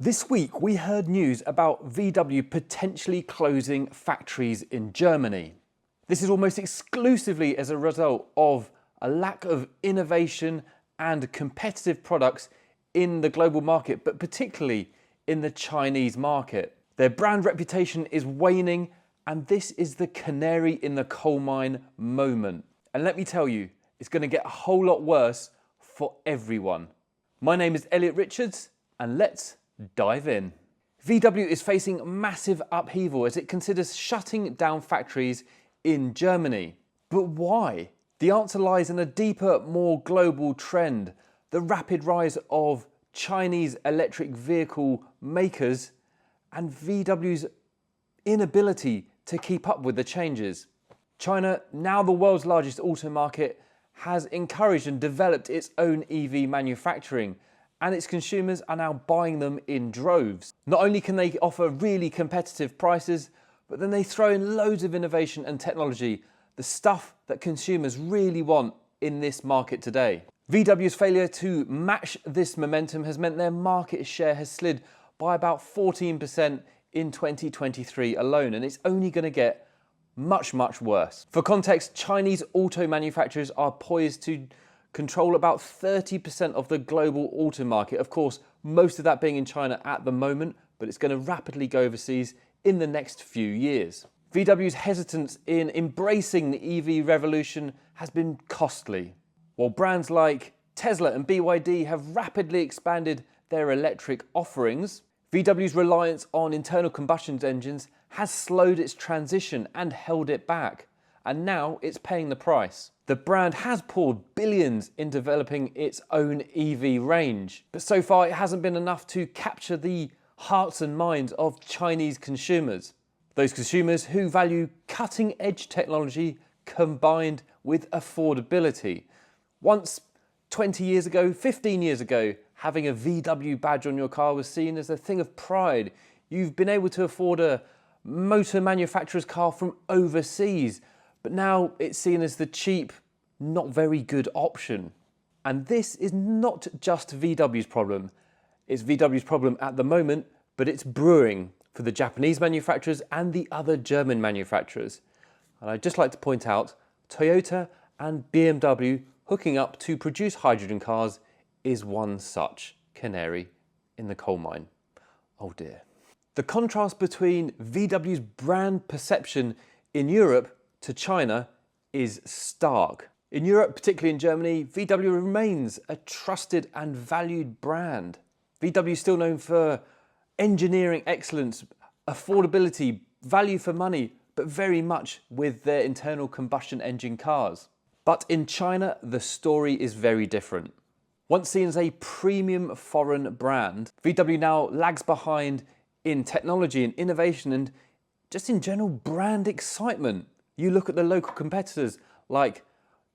This week we heard news about VW potentially closing factories in Germany. This is almost exclusively as a result of a lack of innovation and competitive products in the global market, but particularly in the Chinese market. Their brand reputation is waning, and this is the canary in the coal mine moment. And let me tell you, it's going to get a whole lot worse for everyone. My name is Elliot Richards, and let's dive in. VW is facing massive upheaval as it considers shutting down factories in Germany. But why? The answer lies in a deeper, more global trend: the rapid rise of Chinese electric vehicle makers and VW's inability to keep up with the changes. China, now the world's largest auto market, has encouraged and developed its own EV manufacturing, and its consumers are now buying them in droves. Not only can they offer really competitive prices, but then they throw in loads of innovation and technology, the stuff that consumers really want in this market today. VW's failure to match this momentum has meant their market share has slid by about 14% in 2023 alone, and it's only going to get much worse. For context, Chinese auto manufacturers are poised to control about 30% of the global auto market. Of course, most of that being in China at the moment, but it's going to rapidly go overseas in the next few years. VW's hesitance in embracing the EV revolution has been costly. While brands like Tesla and BYD have rapidly expanded their electric offerings, VW's reliance on internal combustion engines has slowed its transition and held it back, and now it's paying the price. The brand has poured billions in developing its own EV range, but so far it hasn't been enough to capture the hearts and minds of Chinese consumers. Those consumers who value cutting-edge technology combined with affordability. Once, 20 years ago, 15 years ago, having a VW badge on your car was seen as a thing of pride. You've been able to afford a motor manufacturer's car from overseas, but now it's seen as the cheap, not very good option. And this is not just VW's problem. It's VW's problem at the moment, but it's brewing for the Japanese manufacturers and the other German manufacturers. And I'd just like to point out, Toyota and BMW hooking up to produce hydrogen cars is one such canary in the coal mine. Oh dear. The contrast between VW's brand perception in Europe to China is stark. In Europe, particularly in Germany, VW remains a trusted and valued brand. VW is still known for engineering excellence, affordability, value for money, but very much with their internal combustion engine cars. But in China, the story is very different. Once seen as a premium foreign brand, VW now lags behind in technology and innovation and just in general brand excitement. You look at the local competitors like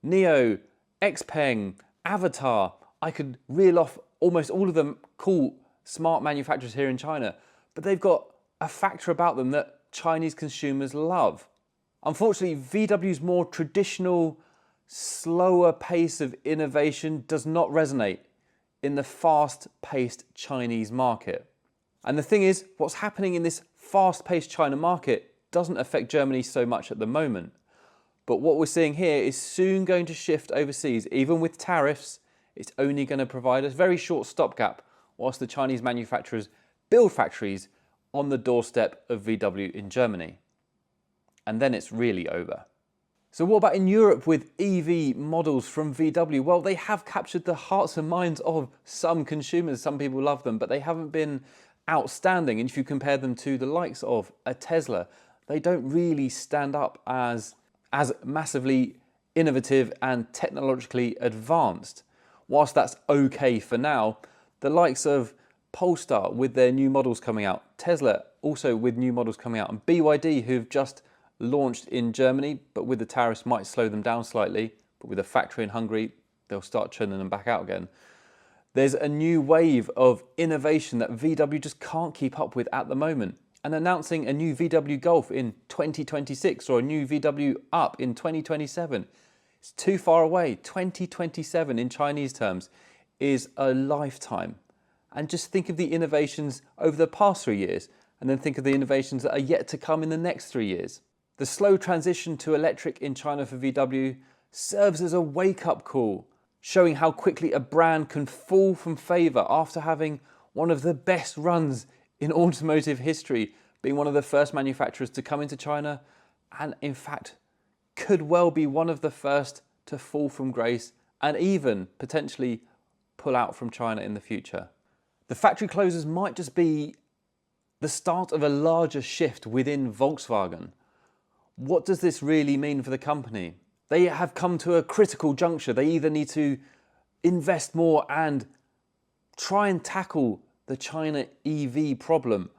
NIO, XPeng, Avatar. I could reel off almost all of them cool, smart manufacturers here in China, but they've got a factor about them that Chinese consumers love. Unfortunately, VW's more traditional, slower pace of innovation does not resonate in the fast-paced Chinese market. And the thing is, what's happening in this fast-paced China market doesn't affect Germany so much at the moment. But what we're seeing here is soon going to shift overseas. Even with tariffs, it's only going to provide a very short stopgap whilst the Chinese manufacturers build factories on the doorstep of VW in Germany. And then it's really over. So what about in Europe with EV models from VW? Well, they have captured the hearts and minds of some consumers. Some people love them, but they haven't been outstanding. And if you compare them to the likes of a Tesla, they don't really stand up as massively innovative and technologically advanced. Whilst that's okay for now, the likes of Polestar with their new models coming out, Tesla also with new models coming out, and BYD who've just launched in Germany, but with the tariffs might slow them down slightly, but with a factory in Hungary, they'll start churning them back out again. There's a new wave of innovation that VW just can't keep up with at the moment. And announcing a new VW Golf in 2026 or a new VW Up in 2027, it's too far away. 2027 in Chinese terms is a lifetime. and just think of the innovations over the past 3 years, and then think of the innovations that are yet to come in the next 3 years. The slow transition to electric in China for VW serves as a wake-up call, showing how quickly a brand can fall from favour after having one of the best runs in automotive history, being one of the first manufacturers to come into China, and in fact could well be one of the first to fall from grace and even potentially pull out from China in the future. The factory closures might just be the start of a larger shift within Volkswagen. What does this really mean for the company? They have come to a critical juncture. They either need to invest more and try and tackle the China EV problem,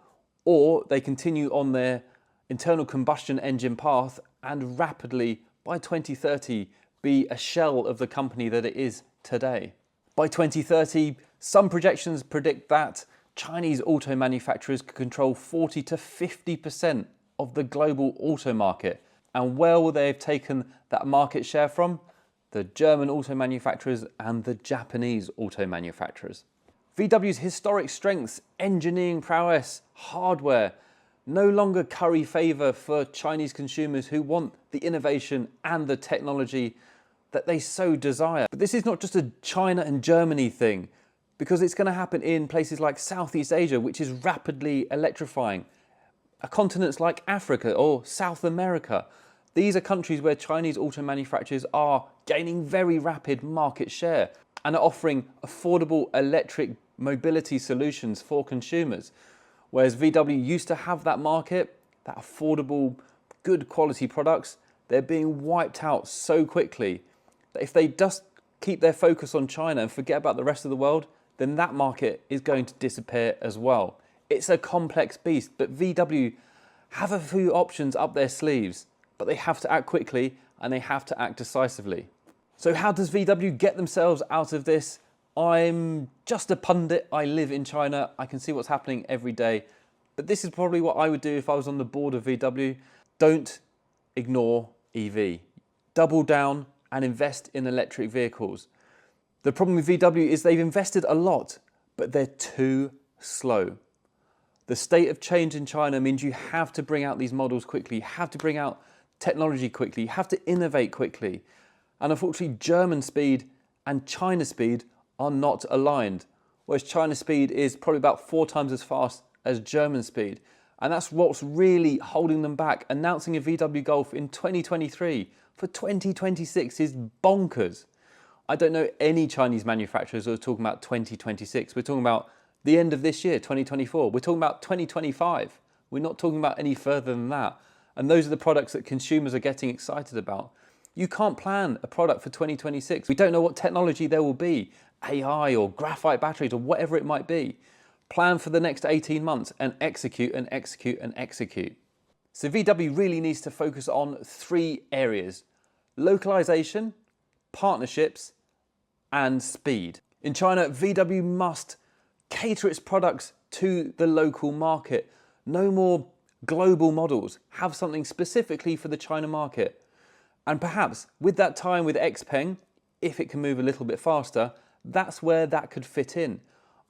or they continue on their internal combustion engine path and rapidly, by 2030, be a shell of the company that it is today. By 2030, some projections predict that Chinese auto manufacturers could control 40 to 50% of the global auto market. And where will they have taken that market share from? The German auto manufacturers and the Japanese auto manufacturers. VW's historic strengths, engineering prowess, hardware, no longer curry favour for Chinese consumers who want the innovation and the technology that they so desire. But this is not just a China and Germany thing, because it's going to happen in places like Southeast Asia, which is rapidly electrifying. Continents like Africa or South America. These are countries where Chinese auto manufacturers are gaining very rapid market share and are offering affordable electric mobility solutions for consumers. Whereas VW used to have that market, that affordable, good quality products, they're being wiped out so quickly that if they just keep their focus on China and forget about the rest of the world, then that market is going to disappear as well. It's a complex beast, but VW have a few options up their sleeves, but they have to act quickly and they have to act decisively. So how does VW get themselves out of this? I'm just a pundit, I live in China, I can see what's happening every day, but this is probably what I would do if I was on the board of VW. Don't ignore EV. Double down and invest in electric vehicles. The problem with VW is they've invested a lot, but they're too slow. The state of change in China means you have to bring out these models quickly, you have to bring out technology quickly, you have to innovate quickly. And unfortunately, German speed and China speed are not aligned, whereas China speed is probably about 4 times as fast as German speed. And that's what's really holding them back. Announcing a VW Golf in 2023 for 2026 is bonkers. I don't know any Chinese manufacturers who are talking about 2026. We're talking about the end of this year, 2024. We're talking about 2025. We're not talking about any further than that. And those are the products that consumers are getting excited about. You can't plan a product for 2026. We don't know what technology there will be, AI or graphite batteries or whatever it might be. Plan for the next 18 months and execute and execute and execute. So VW really needs to focus on 3 areas: localization, partnerships, and speed. In China, VW must cater its products to the local market. No more global models. Have something specifically for the China market. And perhaps with that time with XPeng, if it can move a little bit faster, that's where that could fit in.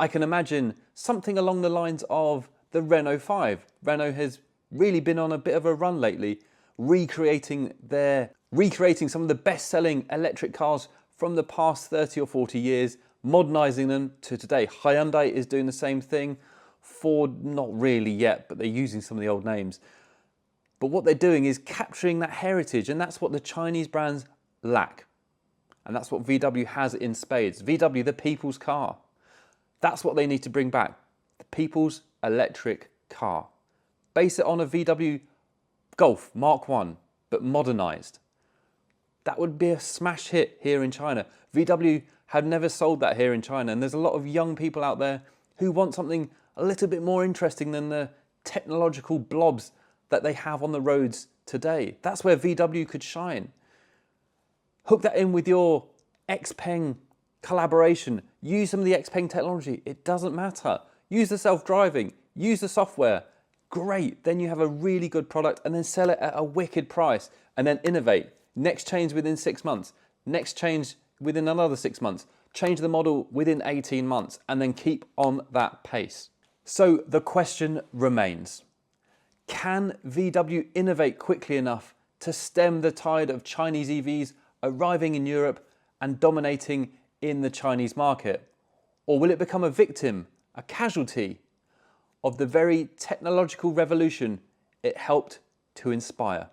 I can imagine something along the lines of the Renault 5. Renault has really been on a bit of a run lately, recreating some of the best-selling electric cars from the past 30 or 40 years, modernising them to today. Hyundai is doing the same thing. Ford, not really yet, but they're using some of the old names. But what they're doing is capturing that heritage, and that's what the Chinese brands lack. And that's what VW has in spades. VW, the people's car. That's what they need to bring back. The people's electric car. Base it on a VW Golf Mark 1, but modernised. That would be a smash hit here in China. VW had never sold that here in China, and there's a lot of young people out there who want something a little bit more interesting than the technological blobs that they have on the roads today. That's where VW could shine. Hook that in with your XPeng collaboration. Use some of the XPeng technology. It doesn't matter. Use the self-driving. Use the software. Great. Then you have a really good product, and then sell it at a wicked price, and then innovate. Next change within 6 months. Next change within another 6 months. change the model within 18 months, and then keep on that pace. So the question remains, can VW innovate quickly enough to stem the tide of Chinese EVs arriving in Europe and dominating in the Chinese market? Or will it become a victim, a casualty of the very technological revolution it helped to inspire?